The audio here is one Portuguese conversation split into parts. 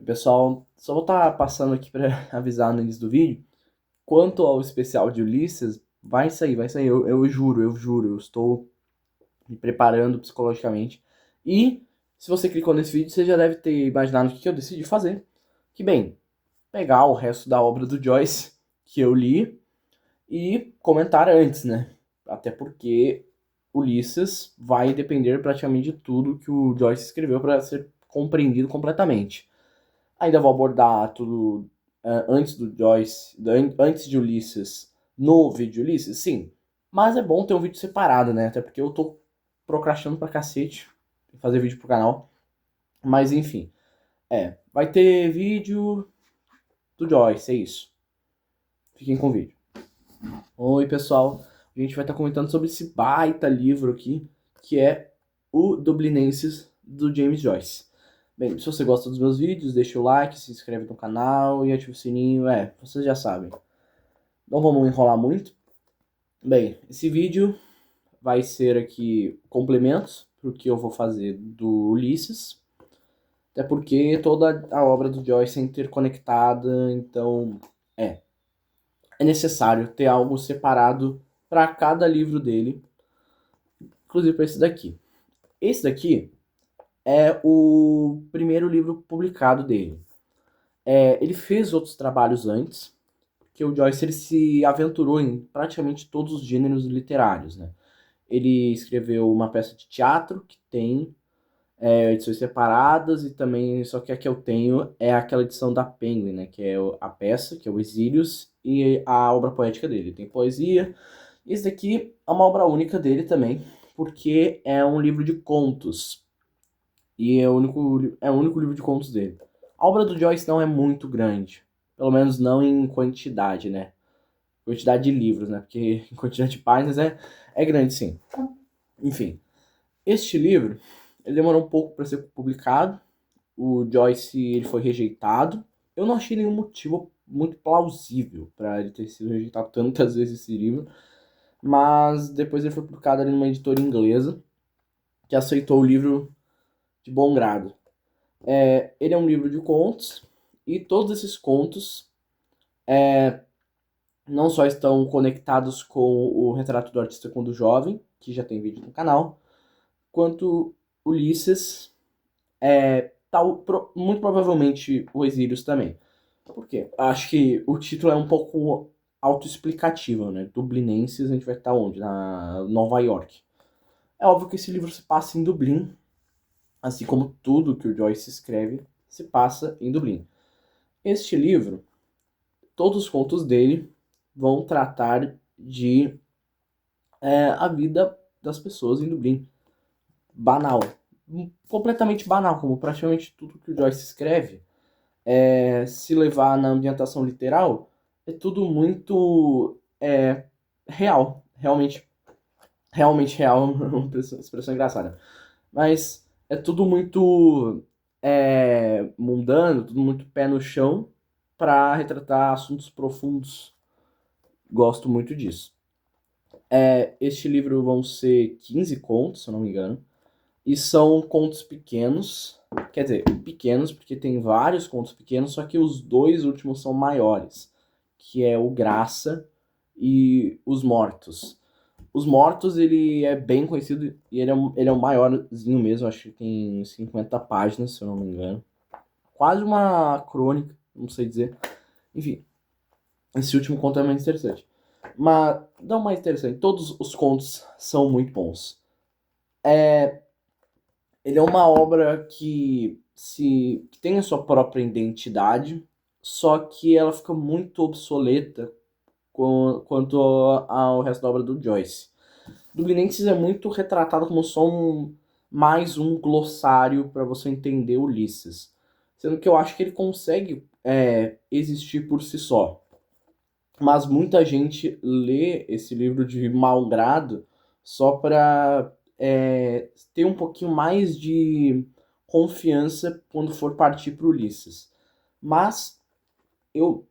Pessoal, só vou estar passando aqui para avisar no início do vídeo. Quanto ao especial de Ulisses, vai sair, vai sair. Eu juro, eu juro. Eu estou me preparando psicologicamente. E se você clicou nesse vídeo, você já deve ter imaginado o que eu decidi fazer. Que bem, pegar o resto da obra do Joyce que eu li e comentar antes, né? Até porque Ulisses vai depender praticamente de tudo que o Joyce escreveu para ser compreendido completamente. Ainda vou abordar tudo antes do Joyce, antes de Ulisses, no vídeo de Ulisses, sim. Mas é bom ter um vídeo separado, né? Até porque eu tô procrastinando pra cacete fazer vídeo pro canal. Mas enfim, vai ter vídeo do Joyce, é isso. Fiquem com o vídeo. Oi, pessoal. A gente vai estar comentando sobre esse baita livro aqui, que é o Dublinenses, do James Joyce. Bem, se você gosta dos meus vídeos, deixa o like, se inscreve no canal e ativa o sininho, vocês já sabem. Não vamos enrolar muito. Bem, esse vídeo vai ser aqui complementos pro que eu vou fazer do Ulisses, até porque toda a obra do Joyce é interconectada, então é, é necessário ter algo separado para cada livro dele, inclusive para esse daqui. Esse daqui é o primeiro livro publicado dele. Ele fez outros trabalhos antes, que o Joyce ele se aventurou em praticamente todos os gêneros literários, né? Ele escreveu uma peça de teatro que tem edições separadas e também, só que a que eu tenho é aquela edição da Penguin, né? Que é a peça, que é o Exílios, e a obra poética dele. Tem poesia. Esse daqui é uma obra única dele também, porque é um livro de contos. E é o único livro de contos dele. A obra do Joyce não é muito grande. Pelo menos não em quantidade, né? Quantidade de livros, né? Porque em quantidade de páginas é grande, sim. Enfim, este livro, ele demorou um pouco para ser publicado. O Joyce, ele foi rejeitado. Eu não achei nenhum motivo muito plausível para ele ter sido rejeitado tantas vezes esse livro. Mas depois ele foi publicado ali numa editora inglesa, que aceitou o livro de bom grado. Ele é um livro de contos, e todos esses contos não só estão conectados com o retrato do artista quando jovem, que já tem vídeo no canal, quanto Ulisses, muito provavelmente o Exílios também. Por quê? Acho que o título é um pouco autoexplicativo, né? Dublinenses, a gente vai estar onde? Na Nova York. É óbvio que esse livro se passa em Dublin, assim como tudo que o Joyce escreve se passa em Dublin. Este livro, todos os contos dele vão tratar de a vida das pessoas em Dublin. Banal. Completamente banal, como praticamente tudo que o Joyce escreve. Se levar na ambientação literal, é tudo muito real. Realmente real, uma expressão engraçada. Mas é tudo muito mundano, tudo muito pé no chão para retratar assuntos profundos. Gosto muito disso. Este livro vão ser 15 contos, se eu não me engano. E são contos pequenos. Quer dizer, pequenos porque tem vários contos pequenos, só que os dois últimos são maiores. Que é o Graça e Os Mortos. Os Mortos, ele é bem conhecido e ele é o maiorzinho mesmo. Acho que tem 50 páginas, se eu não me engano. Quase uma crônica, não sei dizer. Enfim, esse último conto é mais interessante. Mas não mais interessante, todos os contos são muito bons. Ele é uma obra que tem a sua própria identidade, só que ela fica muito obsoleta quanto ao resto da obra do Joyce. Dublinenses é muito retratado como só mais um glossário para você entender Ulisses. Sendo que eu acho que ele consegue existir por si só. Mas muita gente lê esse livro de mau grado só para ter um pouquinho mais de confiança quando for partir para Ulisses. Mas eu,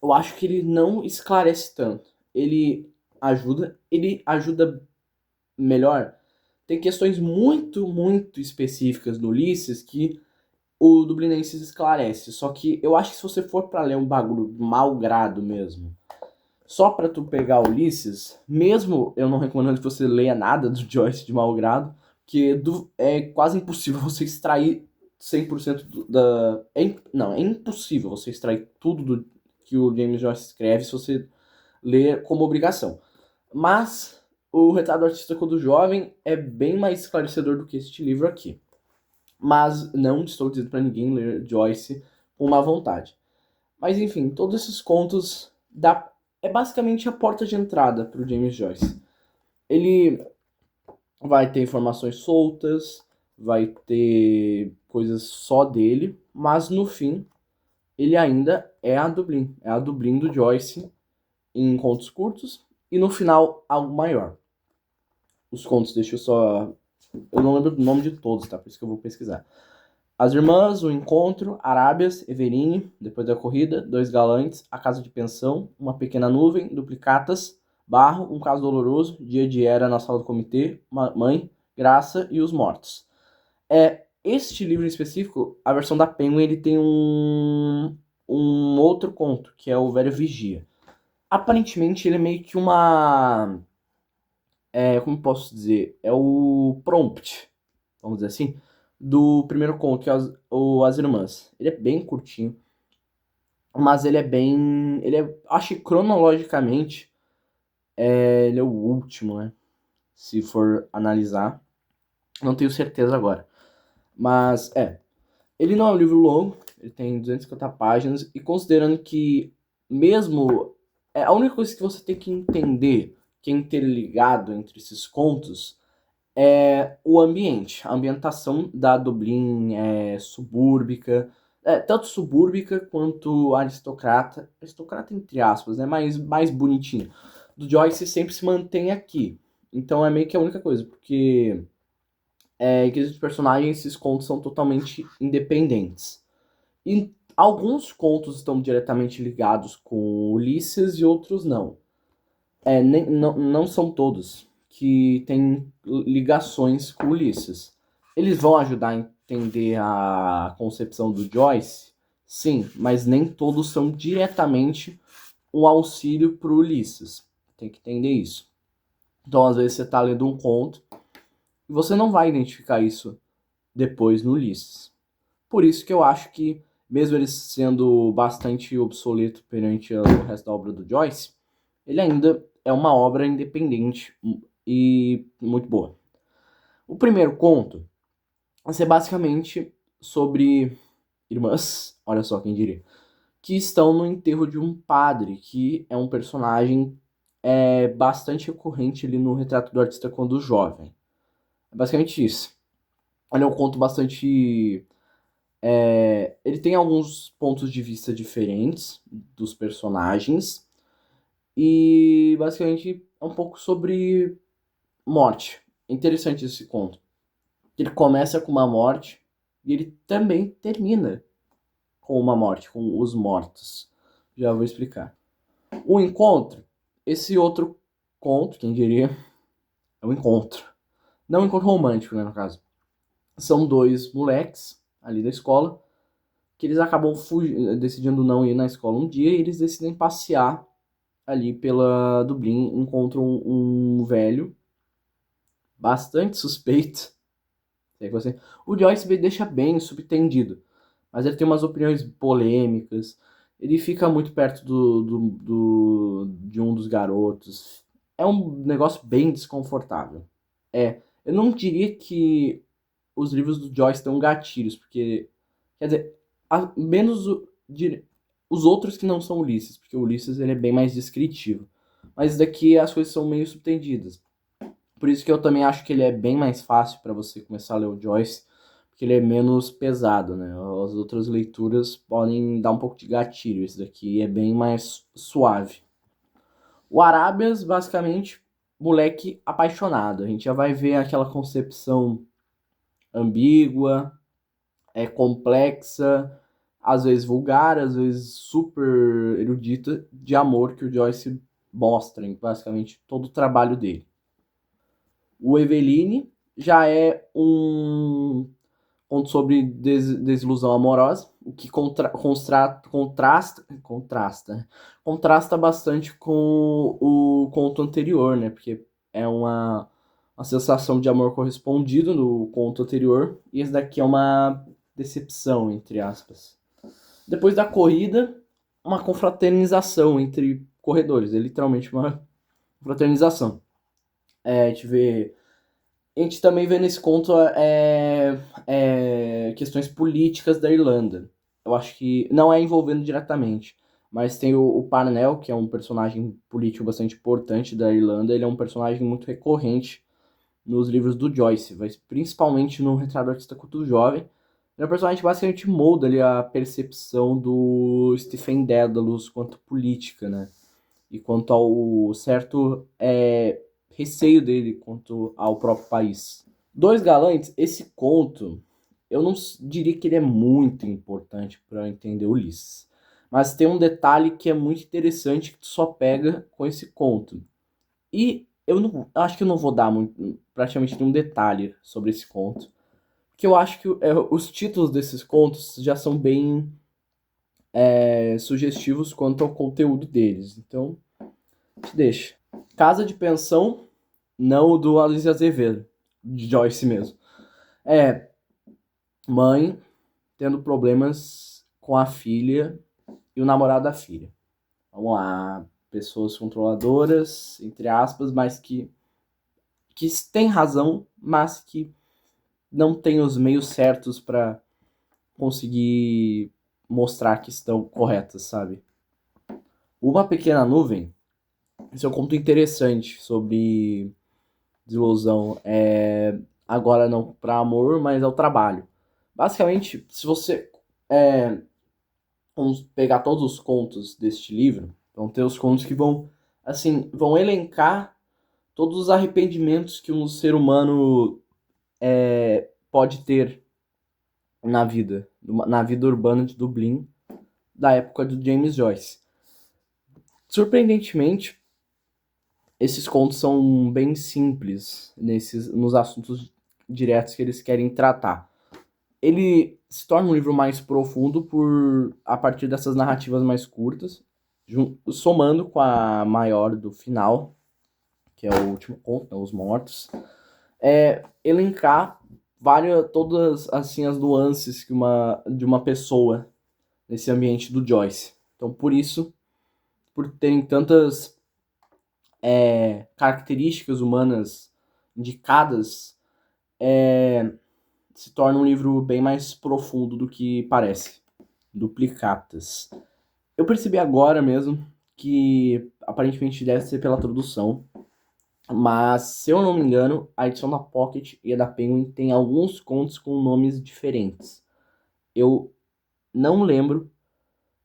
eu acho que ele não esclarece tanto. Ele ajuda melhor. Tem questões muito, muito específicas do Ulisses que o Dublinenses esclarece. Só que eu acho que se você for pra ler um bagulho de mau grado mesmo, só pra tu pegar Ulisses, mesmo eu não recomendando que você leia nada do Joyce de mau grado, que é quase impossível você extrair 100% não, é impossível você extrair tudo que o James Joyce escreve se você ler como obrigação. Mas o Retrato do Artista Quando Jovem é bem mais esclarecedor do que este livro aqui. Mas não estou dizendo para ninguém ler Joyce com má vontade. Mas enfim, todos esses contos é basicamente a porta de entrada para o James Joyce. Ele vai ter informações soltas, vai ter coisas só dele, mas no fim ele ainda é a Dublin do Joyce em contos curtos e no final algo maior. Os contos, deixa eu só. Eu não lembro do nome de todos, tá? Por isso que eu vou pesquisar. As Irmãs, O Encontro, Arábias, Everine, Depois da Corrida, Dois Galantes, A Casa de Pensão, Uma Pequena Nuvem, Duplicatas, Barro, Um Caso Doloroso, Dia de Era na Sala do Comitê, Mãe, Graça e Os Mortos. Este livro em específico, a versão da Penguin, ele tem um outro conto, que é o Velho Vigia. Aparentemente ele é meio que uma... como posso dizer? É o prompt, vamos dizer assim, do primeiro conto, que é As Irmãs. Ele é bem curtinho, mas ele é bem... acho que cronologicamente, ele é o último, né? Se for analisar. Não tenho certeza agora. Mas, ele não é um livro longo, ele tem 250 páginas, e considerando que mesmo... a única coisa que você tem que entender, que é interligado entre esses contos, é o ambiente. A ambientação da Dublin é subúrbica, tanto subúrbica quanto aristocrata. Aristocrata entre aspas, né? Mais bonitinho. Do Joyce sempre se mantém aqui. Então é meio que a única coisa, porque em quesito de personagens, esses contos são totalmente independentes. E alguns contos estão diretamente ligados com Ulisses e outros não. Não são todos que têm ligações com Ulisses. Eles vão ajudar a entender a concepção do Joyce? Sim, mas nem todos são diretamente um auxílio para o Ulisses. Tem que entender isso. Então, às vezes, você está lendo um conto e você não vai identificar isso depois no Ulisses. Por isso que eu acho que, mesmo ele sendo bastante obsoleto perante o resto da obra do Joyce, ele ainda é uma obra independente e muito boa. O primeiro conto vai ser basicamente sobre irmãs, olha só quem diria, que estão no enterro de um padre, que é um personagem bastante recorrente ali no Retrato do Artista Quando Jovem. É basicamente isso. Ele é um conto bastante... ele tem alguns pontos de vista diferentes dos personagens e basicamente é um pouco sobre morte. É interessante esse conto. Ele começa com uma morte e ele também termina com uma morte, com os mortos. Já vou explicar. O encontro, esse outro conto, quem diria, é um encontro. Não um encontro romântico, né, no caso. São dois moleques ali da escola que eles acabam decidindo não ir na escola um dia e eles decidem passear ali pela Dublin, encontram um velho bastante suspeito. O Joyce deixa bem subtendido, mas ele tem umas opiniões polêmicas, ele fica muito perto de um dos garotos. É um negócio bem desconfortável. Eu não diria que os livros do Joyce têm gatilhos, porque, quer dizer, menos os outros que não são Ulisses, porque o Ulisses ele é bem mais descritivo. Mas daqui as coisas são meio subtendidas. Por isso que eu também acho que ele é bem mais fácil para você começar a ler o Joyce, porque ele é menos pesado, né? As outras leituras podem dar um pouco de gatilho, esse daqui é bem mais suave. O Arábias, basicamente, moleque apaixonado. A gente já vai ver aquela concepção ambígua, complexa, às vezes vulgar, às vezes super erudita, de amor que o Joyce mostra em basicamente todo o trabalho dele. O Eveline já é Conto sobre desilusão amorosa, o que contrasta bastante com o conto anterior, né? Porque é uma sensação de amor correspondido no conto anterior, e esse daqui é uma decepção, entre aspas. Depois da corrida, uma confraternização entre corredores, é literalmente uma fraternização. A gente também vê nesse conto questões políticas da Irlanda. Eu acho que não é envolvendo diretamente, mas tem o Parnell, que é um personagem político bastante importante da Irlanda. Ele é um personagem muito recorrente nos livros do Joyce, principalmente no Retrato do Artista Culto Jovem. Ele é um personagem que basicamente molda ali a percepção do Stephen Dedalus quanto política, né? E quanto ao certo receio dele quanto ao próprio país. Dois Galantes, esse conto, eu não diria que ele é muito importante para entender Ulisses. Mas tem um detalhe que é muito interessante que tu só pega com esse conto. E eu não acho que eu não vou dar praticamente nenhum detalhe sobre esse conto. Porque eu acho que os títulos desses contos já são bem sugestivos quanto ao conteúdo deles. Então, te deixa. Casa de Pensão, não o do Aloysio Azevedo, de Joyce mesmo. É mãe tendo problemas com a filha e o namorado da filha. Vamos lá, pessoas controladoras, entre aspas, mas que têm razão, mas que não têm os meios certos para conseguir mostrar que estão corretas, sabe? Uma Pequena Nuvem, esse é um conto interessante sobre desilusão. Agora não para amor, mas ao trabalho. Basicamente, se você vamos pegar todos os contos deste livro, vão ter os contos que vão, assim, vão elencar todos os arrependimentos que um ser humano pode ter na vida urbana de Dublin, da época do James Joyce. Surpreendentemente, esses contos são bem simples nos assuntos diretos que eles querem tratar. Ele se torna um livro mais profundo a partir dessas narrativas mais curtas, somando com a maior do final, que é o último conto, né, Os Mortos, elencar todas assim as nuances de uma pessoa nesse ambiente do Joyce. Então, por isso, por terem tantas características humanas indicadas, se torna um livro bem mais profundo do que parece. Duplicatas. Eu percebi agora mesmo que aparentemente deve ser pela tradução, mas se eu não me engano, a edição da Pocket e a da Penguin tem alguns contos com nomes diferentes. Eu não lembro,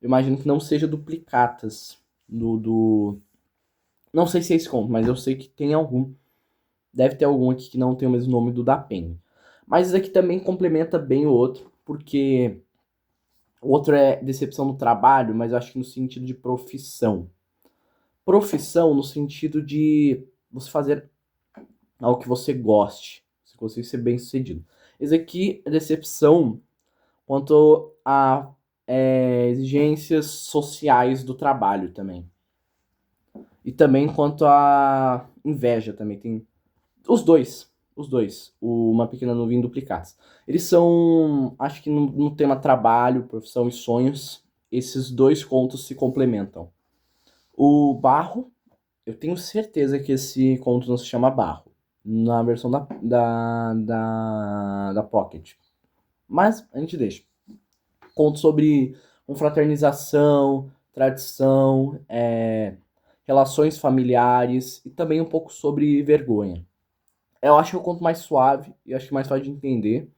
eu imagino que não seja Duplicatas não sei se é esse conto, mas eu sei que tem algum. Deve ter algum aqui que não tem o mesmo nome do da Penguin. Mas isso aqui também complementa bem o outro, porque o outro é decepção no trabalho, mas eu acho que no sentido de profissão. Profissão no sentido de você fazer algo que você goste, você conseguir ser bem sucedido. Esse aqui é decepção quanto a exigências sociais do trabalho também. E também quanto a inveja também. Tem os dois. Uma Pequena Nuvem e Duplicados. Eles são, acho que no tema trabalho, profissão e sonhos, esses dois contos se complementam. O Barro, eu tenho certeza que esse conto não se chama Barro, na versão da Pocket. Mas a gente deixa. Conto sobre confraternização, tradição, relações familiares e também um pouco sobre vergonha. Eu acho que é um conto mais suave e acho que mais fácil de entender,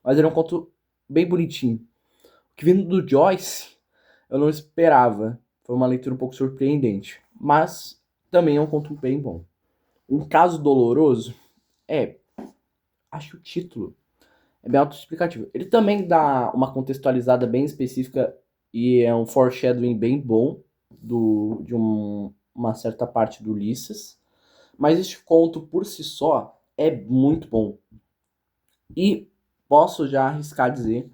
mas ele é um conto bem bonitinho. O que vindo do Joyce, eu não esperava. Foi uma leitura um pouco surpreendente, mas também é um conto bem bom. Um Caso Doloroso, acho que o título é bem autoexplicativo. Ele também dá uma contextualizada bem específica e é um foreshadowing bem bom de uma certa parte do Ulisses. Mas este conto por si só é muito bom. E posso já arriscar dizer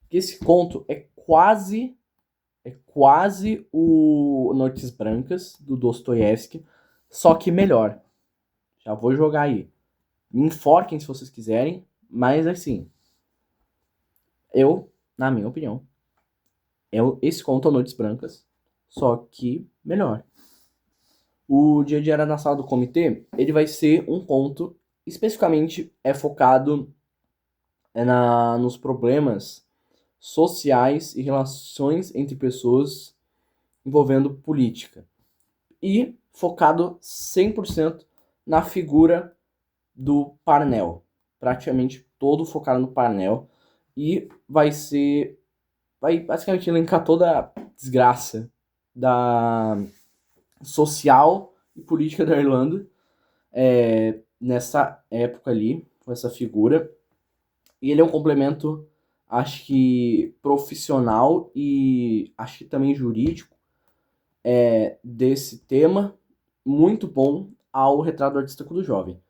que esse conto é quase o Noites Brancas, do Dostoiévski, só que melhor. Já vou jogar aí. Me enforquem se vocês quiserem, mas assim, na minha opinião, esse conto é Noites Brancas, só que melhor. O Dia a Dia na Sala do Comitê, ele vai ser um conto especificamente focado nos problemas sociais e relações entre pessoas envolvendo política. E focado 100% na figura do Parnell. Praticamente todo focado no Parnell. E vai basicamente elencar toda a desgraça da social e política da Irlanda nessa época ali, com essa figura. E ele é um complemento, acho que profissional e acho que também jurídico desse tema, muito bom ao Retrato Artístico do Jovem.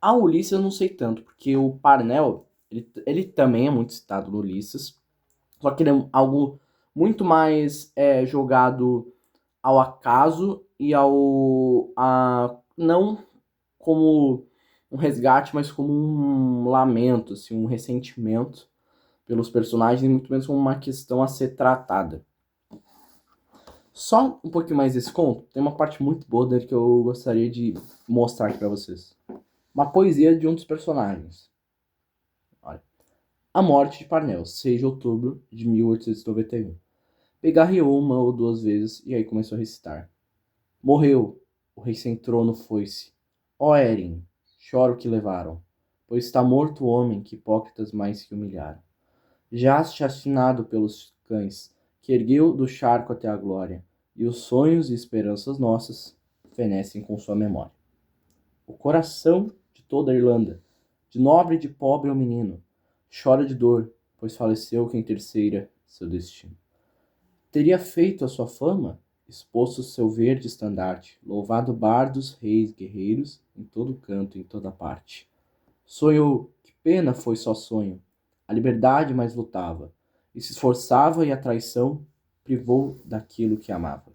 A Ulisses eu não sei tanto, porque o Parnell, ele também é muito citado no Ulisses, só que ele é algo muito mais jogado ao acaso e não como um resgate, mas como um lamento, assim, um ressentimento pelos personagens, e muito menos como uma questão a ser tratada. Só um pouquinho mais desse conto, tem uma parte muito boa dele que eu gostaria de mostrar aqui pra vocês. Uma poesia de um dos personagens. Olha. A morte de Parnell, 6 de outubro de 1891. Pegarreou uma ou duas vezes e aí começou a recitar. Morreu, o rei sem trono foi-se. Ó Erin, choro que levaram, pois está morto o homem que hipócritas mais que humilharam. Jaz chacinado pelos cães, que ergueu do charco até a glória, e os sonhos e esperanças nossas fenecem com sua memória. O coração de toda a Irlanda, de nobre e de pobre o menino, chora de dor, pois faleceu quem terceira seu destino. Teria feito a sua fama, exposto seu verde estandarte, louvado bardos, reis, guerreiros, em todo canto, em toda parte. Sonhou, que pena foi só sonho, a liberdade mais lutava, e se esforçava e a traição privou daquilo que amava.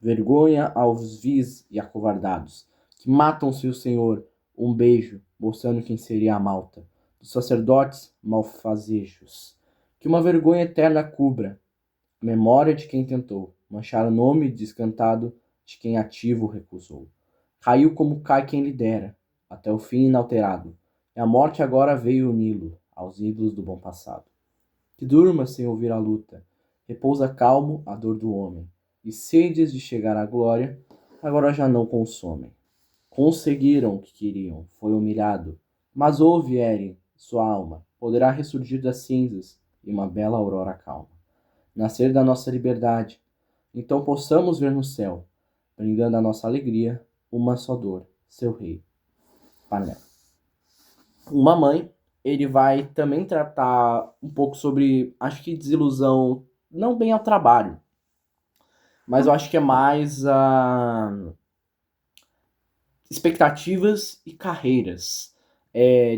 Vergonha aos vis e acovardados, que matam-se o Senhor, um beijo, mostrando quem seria a malta, dos sacerdotes malfazejos. Que uma vergonha eterna cubra a memória de quem tentou manchar o nome descantado de quem ativo recusou. Caiu como cai quem lidera, até o fim inalterado, e a morte agora veio uni-lo aos ídolos do bom passado. Que durma sem ouvir a luta, repousa calmo a dor do homem, e sedes de chegar à glória, agora já não consomem. Conseguiram o que queriam, foi humilhado, mas ouve, Erin, sua alma poderá ressurgir das cinzas e uma bela aurora calma. Nascer da nossa liberdade, então possamos ver no céu, brindando a nossa alegria, uma só dor, seu rei, Parnell. Uma mãe, ele vai também tratar um pouco sobre, acho que desilusão, não bem ao trabalho, mas eu acho que é mais expectativas e carreiras,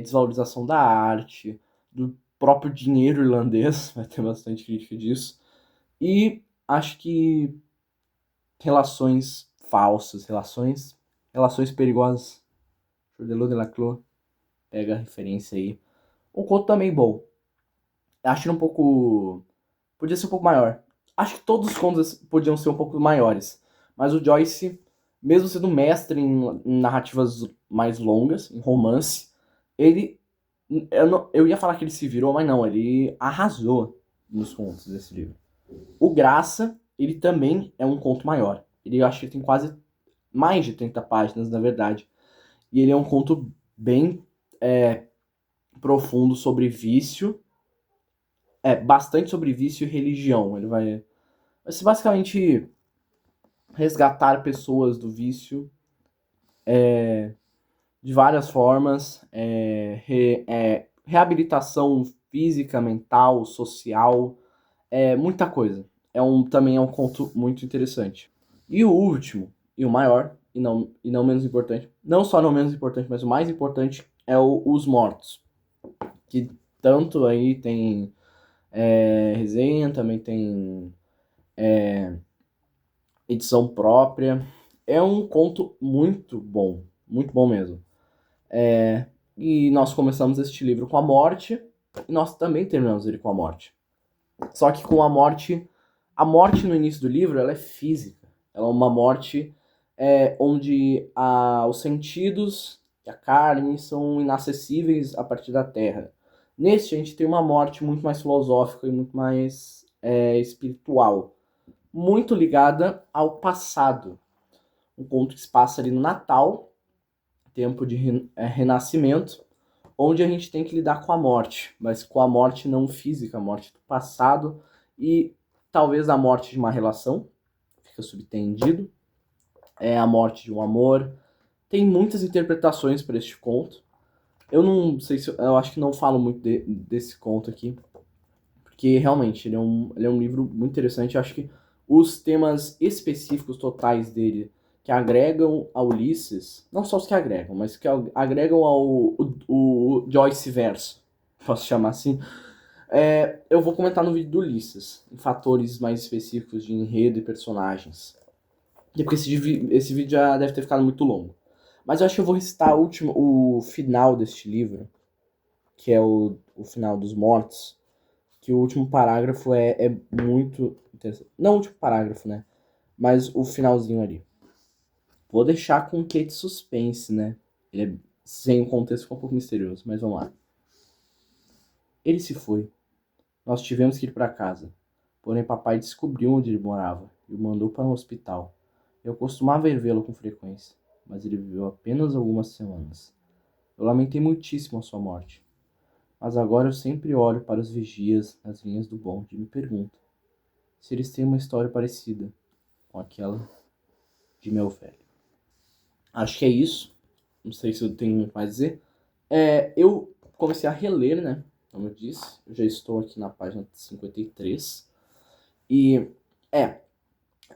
desvalorização da arte, do próprio dinheiro irlandês, vai ter bastante crítica disso, e acho que relações falsas, relações perigosas. Chordelot de Laclos, pega a referência aí. O conto também bom. Acho que um pouco. Podia ser um pouco maior. Acho que todos os contos podiam ser um pouco maiores. Mas o Joyce, mesmo sendo mestre em narrativas mais longas, em romance, ele. Eu ia falar que ele se virou, mas não, ele arrasou nos contos desse livro. O Graça, ele também é um conto maior. Ele, eu acho que ele tem quase mais de 30 páginas, na verdade. E ele é um conto bem profundo sobre vício. Bastante sobre vício e religião. Ele vai ser basicamente resgatar pessoas do vício de várias formas. Reabilitação física, mental, social. Muita coisa. Também é um conto muito interessante. E o último, e o maior, e não menos importante, não só não menos importante, mas o mais importante é Os Mortos, que Tanto aí tem resenha, também tem edição própria. É um conto muito bom mesmo. E nós começamos este livro com a morte, e nós também terminamos ele com a morte. Só que com a morte no início do livro, ela é física. Ela é uma morte onde os sentidos e a carne são inacessíveis a partir da terra. Neste, a gente tem uma morte muito mais filosófica e muito mais espiritual. Muito ligada ao passado. Um conto que se passa ali no Natal, tempo de renascimento, onde a gente tem que lidar com a morte, mas com a morte não física, a morte do passado e talvez a morte de uma relação, fica subtendido, a morte de um amor. Tem muitas interpretações para este conto. Eu não sei se eu acho que não falo muito desse conto aqui, porque realmente ele é um livro muito interessante. Eu acho que os temas específicos totais dele que agregam a Ulisses, não só os que agregam, mas que agregam ao o Joyce verso, posso chamar assim, eu vou comentar no vídeo do Ulisses, em fatores mais específicos de enredo e personagens. E porque esse vídeo já deve ter ficado muito longo. Mas eu acho que eu vou recitar o final deste livro, que é o final dos mortos, que o último parágrafo é muito interessante. Não o último parágrafo, né? Mas o finalzinho ali. Vou deixar com um quê de suspense, né? Ele sem o contexto fica um pouco misterioso, mas vamos lá. Ele se foi. Nós tivemos que ir para casa. Porém, papai descobriu onde ele morava e o mandou para um hospital. Eu costumava ir vê-lo com frequência, mas ele viveu apenas algumas semanas. Eu lamentei muitíssimo a sua morte. Mas agora eu sempre olho para os vigias nas linhas do bonde e me pergunto se eles têm uma história parecida com aquela de meu velho. Acho que é isso. Não sei se eu tenho muito mais a dizer. Eu comecei a reler, né? Como eu disse, eu já estou aqui na página 53. E,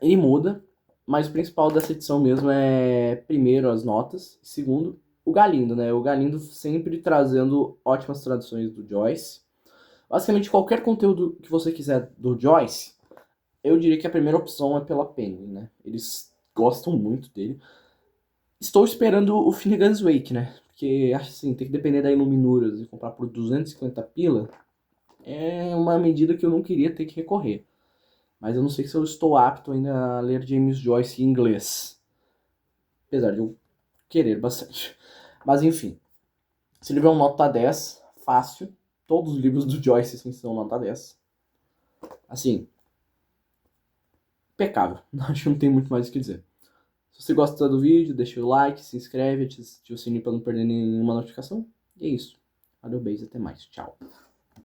ele muda, mas o principal dessa edição mesmo é, primeiro, as notas, e segundo, o Galindo, né? O Galindo sempre trazendo ótimas traduções do Joyce. Basicamente, qualquer conteúdo que você quiser do Joyce, eu diria que a primeira opção é pela Penguin, né? Eles gostam muito dele. Estou esperando o Finnegan's Wake, né? Porque, acho assim, tem que depender da Iluminuras e comprar por 250 pila é uma medida que eu não queria ter que recorrer. Mas eu não sei se eu estou apto ainda a ler James Joyce em inglês. Apesar de eu querer bastante. Mas enfim, esse livro é um nota 10, fácil. Todos os livros do Joyce assim, são nota 10. Assim, impecável. Acho que não tem muito mais o que dizer. Se você gosta do vídeo, deixa o like, se inscreve, ativa o sininho para não perder nenhuma notificação. E é isso. Valeu, beijo, até mais. Tchau.